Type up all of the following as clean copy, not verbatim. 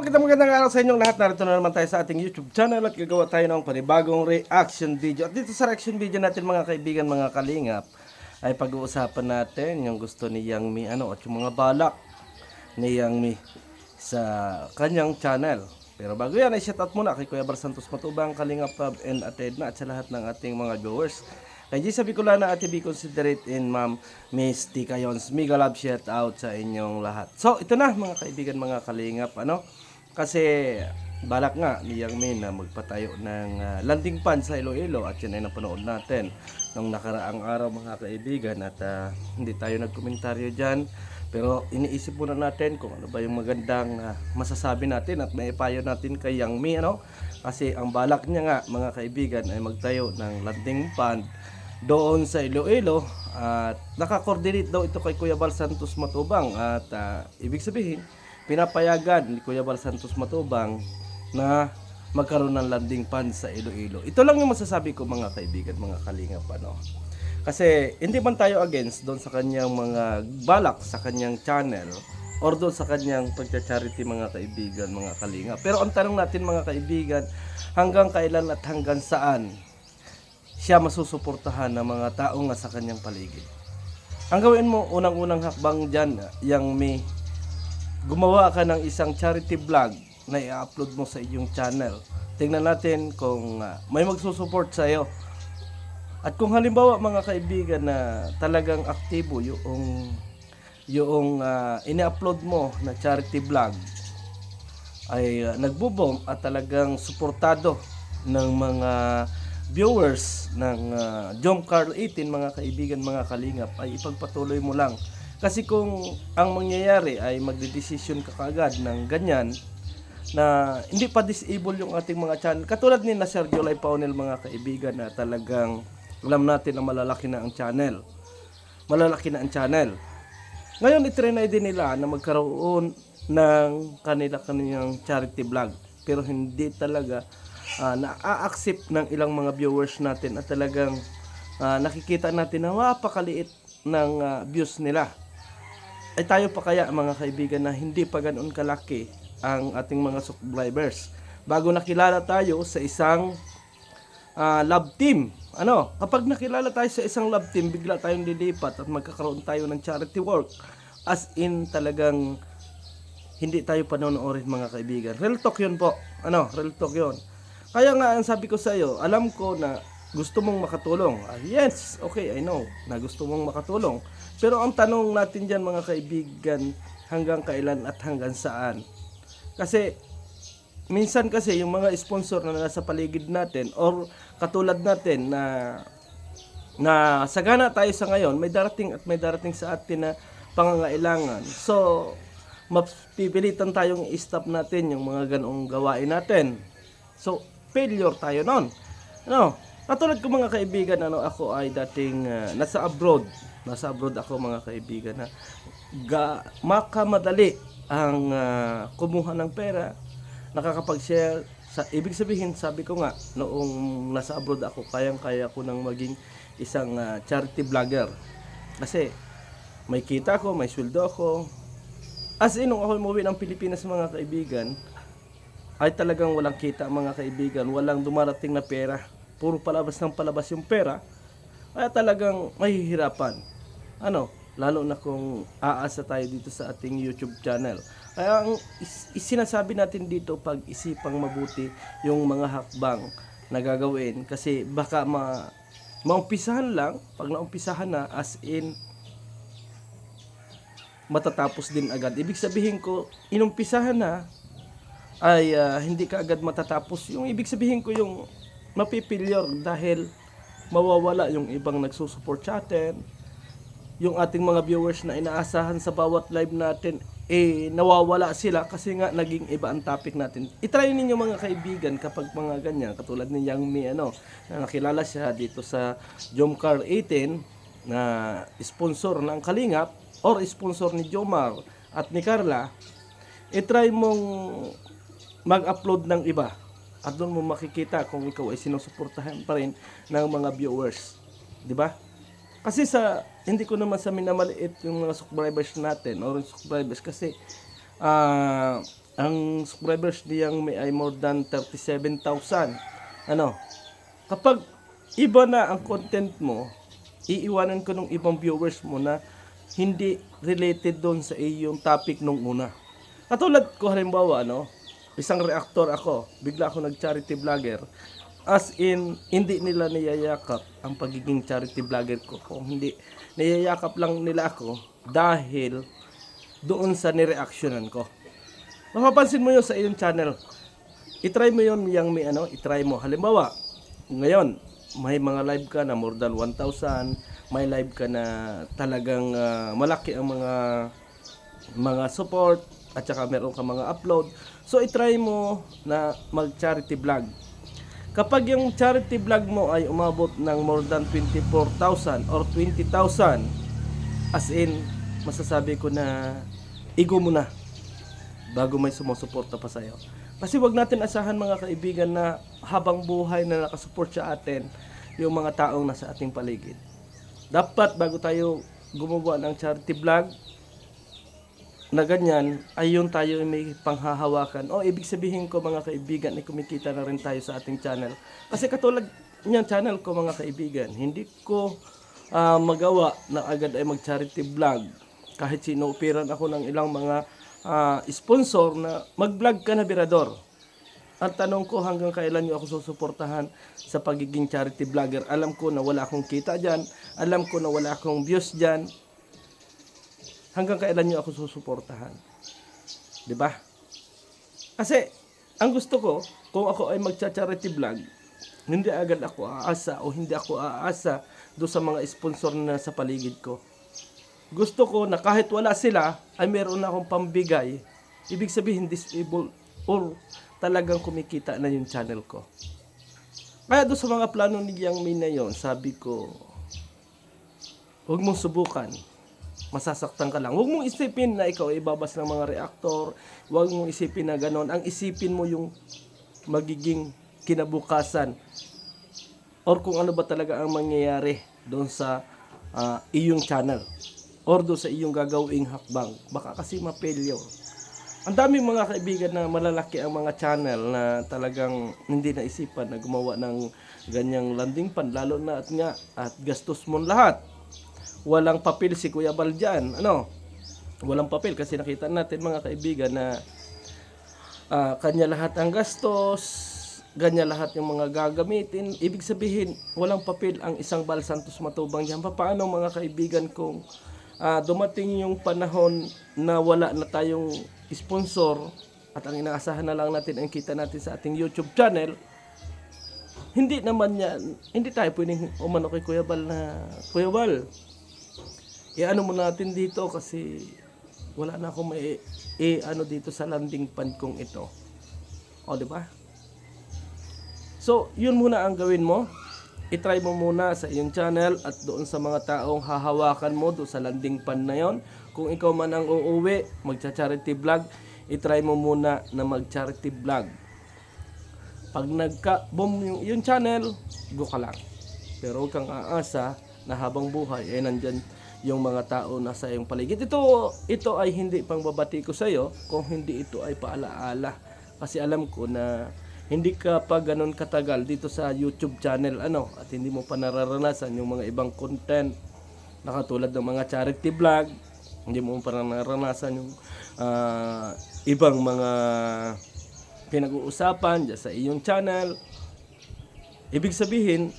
magandang araw sa inyong lahat. Narito na naman tayo sa ating YouTube channel at gagawa tayo ng panibagong reaction video. At dito sa reaction video natin mga kaibigan, mga kalingap, ay pag-uusapan natin yung gusto ni Yang Mi at yung mga balak ni Yang Mi sa kanyang channel. Pero bago yan ay shout out muna kay Kuya Bar Santos Matubang, Kalingap Rob and Atedna at sa lahat ng ating mga viewers. Kay Gisa Bicolana at be considerate in Ma'am Miss Tika Yons. Mega love shout out sa inyong lahat. So ito na mga kaibigan, mga kalingap, kasi balak nga ni Yang Mi na magpatayo ng landing pad sa Iloilo at yan ay napanood natin nung nakaraang araw mga kaibigan at hindi tayo nagkomentaryo dyan. Pero iniisip muna natin kung ano ba yung magandang masasabi natin at maipayo natin kay Yang Mi, kasi ang balak niya nga mga kaibigan ay magtayo ng landing pad doon sa Iloilo at naka-coordinate daw ito kay Kuya Bar Santos Matubang at ibig sabihin pinapayagan ni Kuya Bar Santos Matubang na magkaroon ng landing pad sa Iloilo. Ito lang yung masasabi ko mga kaibigan, mga kalingap, kasi hindi man tayo against doon sa kanyang mga balak sa kanyang channel or doon sa kanyang pagcha-charity mga kaibigan, mga kalingap. Pero ang tanong natin mga kaibigan, hanggang kailan at hanggang saan siya masusuportahan ng mga tao nga sa kanyang paligid? Ang gawin mo, unang-unang hakbang dyan, Yang Mi, gumawa ka ng isang charity vlog na i-upload mo sa iyong channel. Tingnan natin kung may magsusupport sa iyo. At kung halimbawa mga kaibigan na talagang aktibo yung ini-upload mo na charity vlog ay nagbo-boom at talagang suportado ng mga viewers ng Jom Carl 18 mga kaibigan, mga kalingap, ay ipagpatuloy mo lang. Kasi kung ang mangyayari ay magdedesisyon ka kaagad ng ganyan na hindi pa disable yung ating mga channel, katulad ni na Sergio Lai Paunel mga kaibigan, na talagang alam natin na malalaki na ang channel. Ngayon itrinay din nila na magkaroon ng kanilang charity vlog, pero hindi talaga na-accept ng ilang mga viewers natin at talagang nakikita natin na mapakaliit ng views nila. Ay tayo pa kaya mga kaibigan na hindi pa ganoon kalaki ang ating mga subscribers bago nakilala tayo sa isang love team. Kapag nakilala tayo sa isang love team, bigla tayong lilipat at magkakaroon tayo ng charity work, as in talagang hindi tayo panonoorin mga kaibigan. Real talk yun po. Real talk yun. Kaya nga ang sabi ko sa iyo, alam ko na gusto mong makatulong. Yes, okay, I know na gusto mong makatulong. Pero ang tanong natin dyan mga kaibigan, hanggang kailan at hanggang saan? Kasi minsan kasi yung mga sponsor na nasa paligid natin or katulad natin na sagana tayo sa ngayon, may darating sa atin na pangangailangan. So, mapipilitan tayong i-stop natin yung mga ganoong gawain natin. So, failure tayo nun. Katulad ko mga kaibigan, ako ay dating nasa abroad ako mga kaibigan, na makamadali ang kumuha ng pera, nakakapag-share ibig sabihin, sabi ko nga noong nasa abroad ako, kayang-kaya ko nang maging isang charity vlogger kasi may kita ako, may sweldo ako. As in, nung ako umuwi ng Pilipinas mga kaibigan, ay talagang walang kita mga kaibigan, walang dumarating na pera, puro palabas ng palabas yung pera, kaya talagang mahihirapan. Lalo na kung aasa tayo dito sa ating YouTube channel. Kaya ang sinasabi natin dito, pag-isipang mabuti yung mga hakbang na gagawin, kasi baka maumpisahan lang, pag naumpisahan na, as in matatapos din agad. Ibig sabihin ko, inumpisahan na ay hindi ka agad matatapos. Yung ibig sabihin ko, yung mapipilyor dahil mawawala yung ibang nagsusupport sa atin, yung ating mga viewers na inaasahan sa bawat live natin, nawawala sila kasi nga naging iba ang topic natin. I-try ninyo mga kaibigan kapag mga ganyan, katulad ni Yang Mi, na nakilala siya dito sa Jom Carl 18 na sponsor ng Kalingap or sponsor ni Jomar at ni Carla. I-try mong mag-upload ng iba at doon mo makikita kung ikaw ay sinusuportahan pa rin ng mga viewers, di ba? Kasi hindi ko naman sa minamaliit yung mga subscribers natin or subscribers, kasi ang subscribers niyang may ay more than 37,000. Ano, kapag iba na ang content mo, iiwanan ko ng ibang viewers mo na hindi related doon sa iyong topic nung una. Katulad ko halimbawa, isang reactor ako, bigla ako nag-charity vlogger. As in, hindi nila niyayakap ang pagiging charity vlogger ko. Kung hindi, niyayakap lang nila ako dahil doon sa nireactionan ko. Mapapansin mo yun sa iyong channel. I-try mo yun yung i-try mo. Halimbawa, ngayon, may mga live ka na more than 1,000, may live ka na talagang malaki ang mga support, at saka meron ka mga upload. So, i-try mo na mag-charity vlog. Kapag yung charity vlog mo ay umabot ng more than 24,000 or 20,000, as in, masasabi ko na igo mo na bago may sumusuporta pa sa'yo. Kasi wag natin asahan mga kaibigan na habang buhay na nakasupport sa atin yung mga taong nasa ating paligid. Dapat bago tayo gumawa ng charity vlog na ganyan, ay yung tayo may panghahawakan. O ibig sabihin ko mga kaibigan, ay kumikita na rin tayo sa ating channel. Kasi katulad niyan channel ko mga kaibigan, hindi ko magawa na agad ay mag-charity vlog. Kahit sinuupiran ako ng ilang mga sponsor na mag-vlog ka na birador. Ang tanong ko, hanggang kailan nyo ako susuportahan sa pagiging charity vlogger? Alam ko na wala akong kita dyan. Alam ko na wala akong views dyan. Hanggang kailan nyo ako susuportahan? Diba? Kasi, ang gusto ko, kung ako ay magcha-charity vlog, hindi agad ako aasa o hindi ako aasa do sa mga sponsor na sa paligid ko. Gusto ko na kahit wala sila, ay meron na akong pambigay. Ibig sabihin, disabled or talagang kumikita na yung channel ko. Kaya doon sa mga plano ni Yang Min na yun, sabi ko, huwag mong subukan. Masasaktan ka lang. Huwag mong isipin na ikaw ay ibabas ng mga reactor. Huwag mong isipin na ganon. Ang isipin mo yung magiging kinabukasan or kung ano ba talaga ang mangyayari doon sa iyong channel or doon sa iyong gagawing hakbang. Baka kasi ma-failure. Ang daming mga kaibigan na malalaki ang mga channel na talagang hindi naisipan na gumawa ng ganyang landing pan, lalo na at gastos mo lahat. Walang papel si Kuya Bal dyan. Walang papel kasi nakita natin mga kaibigan na kanya lahat ang gastos, kanya lahat yung mga gagamitin. Ibig sabihin, walang papel ang isang Bal Santos Matubang dyan. Paano mga kaibigan kung dumating yung panahon na wala na tayong sponsor at ang inaasahan na lang natin ang kita natin sa ating YouTube channel, hindi tayo pwedeng umano kay Kuya Bal na, Kuya Bal, i-ano mo natin dito kasi wala na akong dito sa landing pan kong ito. O, di ba? So, yun muna ang gawin mo. I-try mo muna sa iyong channel at doon sa mga taong hahawakan mo doon sa landing pan na yon. Kung ikaw man ang uuwi, magcha-charity vlog, i-try mo muna na mag-charity vlog. Pag nagka-boom yung channel, go ka lang. Pero huwag kang aasa na habang buhay, nandyan yung mga tao na sa iyong paligid. Ito ay hindi pang babati ko sa iyo, kung hindi ito ay paalaala. Kasi alam ko na hindi ka pa ganun katagal dito sa YouTube channel at hindi mo pa nararanasan yung mga ibang content na katulad ng mga charity vlog, hindi mo pa nararanasan yung ibang mga pinag-uusapan dyan sa iyong channel. Ibig sabihin,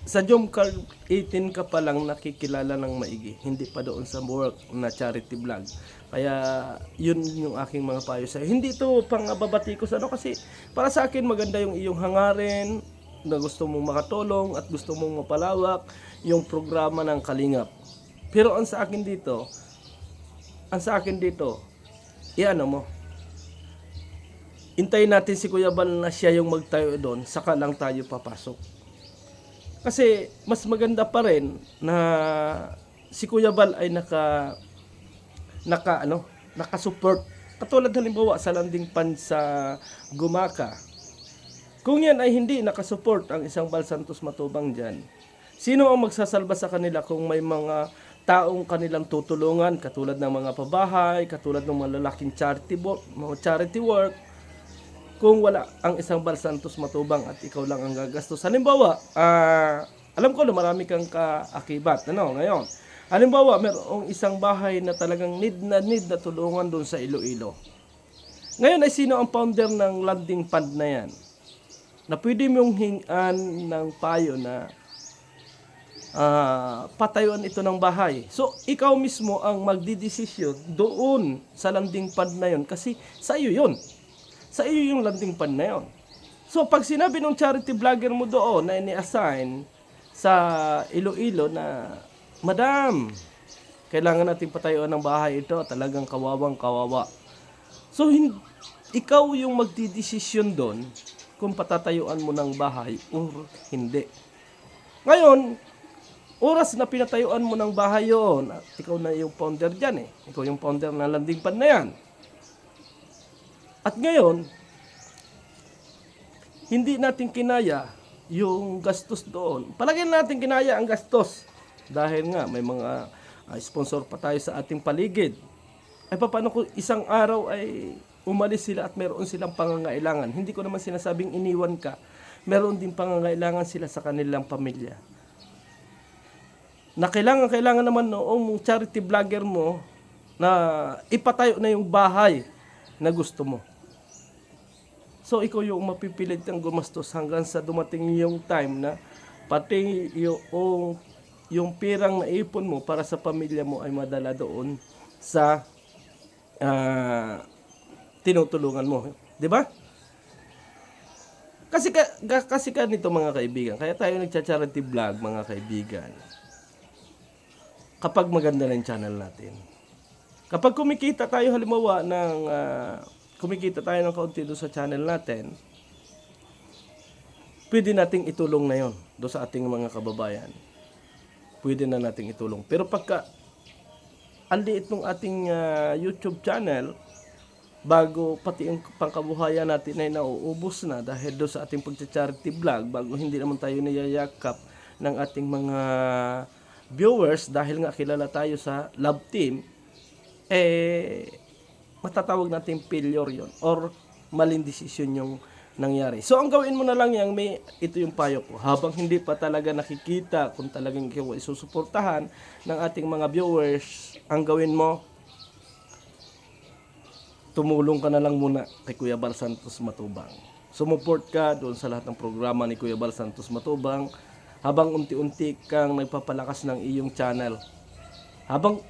sa Jomcar 18 ka pa lang nakikilala ng maigi, hindi pa doon sa work na charity vlog. Kaya yun yung aking mga payo sa'yo. Hindi ito pang babati ko sa kasi para sa akin maganda yung iyong hangarin na gusto mong makatulong at gusto mong mapalawak yung programa ng Kalingap. Pero ang sa akin dito, iano mo, hintayin natin si Kuya Bal na siya yung magtayo doon, saka lang tayo papasok. Kasi mas maganda pa rin na si Kuya Bal ay naka-support. Katulad halimbawa sa landing pan sa Gumaka. Kung yan ay hindi nakasupport ang isang Bal Santos Matubang dyan, sino ang magsasalba sa kanila kung may mga taong kanilang tutulungan, katulad ng mga pabahay, katulad ng mga lalaking charity work. Kung wala ang isang Bal Santos Matubang at ikaw lang ang gagastos. Halimbawa, alam ko na marami kang kaakibat. Ngayon, halimbawa, mayroong isang bahay na talagang need na tulungan doon sa Iloilo. Ngayon ay sino ang founder ng landing fund na yan? Na pwede mong hingan ng payo na patayuan ito ng bahay. So, ikaw mismo ang magdidesisyon doon sa landing fund na yon kasi sa iyo yun. Sa iyo yung landing fund na yon. So, pag sinabi ng charity vlogger mo doon na ini-assign sa Iloilo na, Madam, kailangan natin patayuan ng bahay ito, talagang kawawang kawawa. So, ikaw yung magdidesisyon doon kung patatayuan mo ng bahay o hindi. Ngayon, oras na pinatayuan mo ng bahay yun, at ikaw na yung founder dyan eh. Ikaw yung founder ng landing fund na yan. At ngayon, hindi natin kinaya yung gastos doon. Palagyan natin kinaya ang gastos. Dahil nga, may mga sponsor pa tayo sa ating paligid. Ay paano kung isang araw ay umalis sila at meron silang pangangailangan? Hindi ko naman sinasabing iniwan ka. Meron din pangangailangan sila sa kanilang pamilya. Na kailangan naman noong charity vlogger mo na ipatayo na yung bahay na gusto mo. So, ikaw yung mapipilit ng gumastos hanggang sa dumating yung time na pati yung pirang naipon mo para sa pamilya mo ay madala doon sa tinutulungan mo. Di ba? Kasi nito mga kaibigan, kaya tayo nagcha-charity vlog mga kaibigan. Kapag maganda na yung channel natin. Kapag kumikita tayo halimbawa kumikita tayo ng kaunti doon sa channel natin, pwede nating itulong na yon doon sa ating mga kababayan. Pwede na nating itulong. Pero pagka ang liit ng ating YouTube channel, bago pati ang pangkabuhayan natin ay nauubos na dahil doon sa ating pagcha-charity vlog, bago hindi naman tayo niyayakap ng ating mga viewers dahil nga kilala tayo sa love team, matatawag natin failure yon or maling desisyon yung nangyari. So, ang gawin mo na lang yan, ito yung payo ko. Habang hindi pa talaga nakikita kung talagang ikaw ay susuportahan ng ating mga viewers, ang gawin mo, tumulong ka na lang muna kay Kuya Bal Santos Matubang. Sumuport ka doon sa lahat ng programa ni Kuya Bal Santos Matubang habang unti-unti kang nagpapalakas ng iyong channel. Habang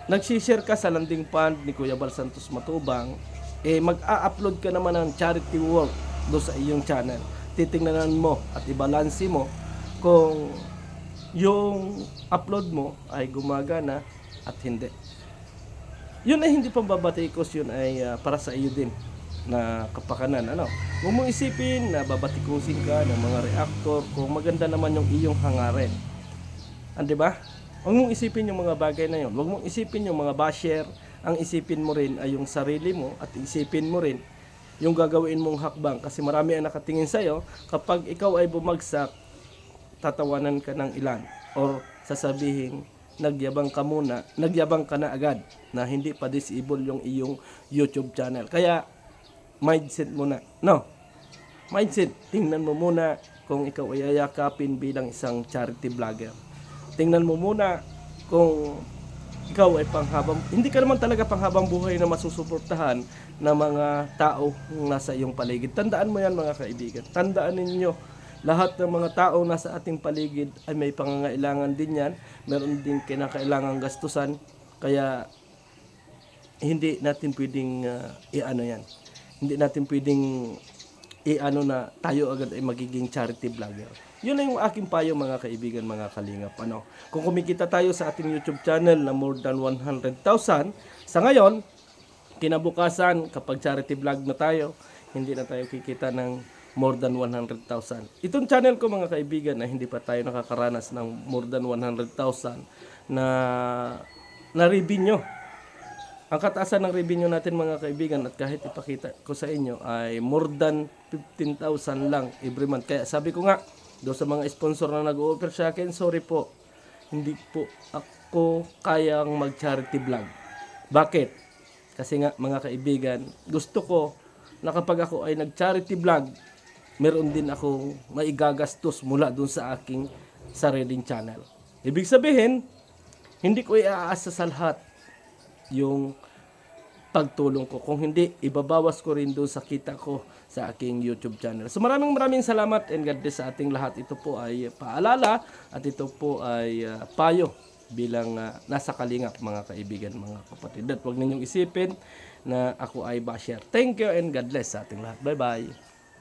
nagsishare ka sa landing fund ni Kuya Bal Santos Matubang, mag-a-upload ka naman ng charity work doon sa iyong channel. Titingnan mo at ibalansi mo kung yung upload mo ay gumagana at hindi. Yun ay hindi pambabatikos, yun ay para sa iyo din na kapakanan. Huwag mong isipin na babatikusin ka ng mga reactor kung maganda naman yung iyong hangarin. Di ba? Huwag mong isipin yung mga bagay na yun. Huwag mong isipin yung mga basher. Ang isipin mo rin ay yung sarili mo at isipin mo rin yung gagawin mong hakbang. Kasi marami ang nakatingin sa'yo. Kapag ikaw ay bumagsak, tatawanan ka ng ilan. Or sasabihin, nagyabang ka na agad na hindi pa disable yung iyong YouTube channel. Kaya, mindset muna. Mindset. Tingnan mo muna kung ikaw ay ayakapin bilang isang charity vlogger. Tingnan mo muna kung ikaw ay hindi ka naman talaga panghabang buhay na masusuportahan ng mga tao nasa iyong paligid. Tandaan mo yan mga kaibigan. Tandaan ninyo, lahat ng mga tao nasa ating paligid ay may pangangailangan din yan. Meron din kinakailangang gastusan. Kaya hindi natin pwedeng yan. Hindi natin pwedeng na tayo agad ay magiging charity vlogger. Yun na yung aking payo mga kaibigan, mga kalingap. Kung kumikita tayo sa ating YouTube channel na more than 100,000, sa ngayon, kinabukasan, kapag charity vlog na tayo, hindi na tayo kikita ng more than 100,000. Itong channel ko mga kaibigan na hindi pa tayo nakakaranas ng more than 100,000 na revenue. Ang kataasan ng revenue natin mga kaibigan at kahit ipakita ko sa inyo ay more than 15,000 lang every month. Kaya sabi ko nga, doon sa mga sponsor na nag-o-offer sa akin, sorry po. hindi po ako kayang mag-charity vlog. Bakit? Kasi nga mga kaibigan, gusto ko na kapag ako ay nag-charity vlog, meron din akong maigagastos mula dun sa aking sariling channel. Ibig sabihin, hindi ko iaasa sa lahat yung pagtulong ko. Kung hindi, ibabawas ko rin doon sa kita ko sa aking YouTube channel. So maraming salamat and God bless sa ating lahat. Ito po ay paalala at ito po ay payo bilang nasa kalingap mga kaibigan, mga kapatid. At huwag ninyong isipin na ako ay basher. Thank you and God bless sa ating lahat. Bye-bye.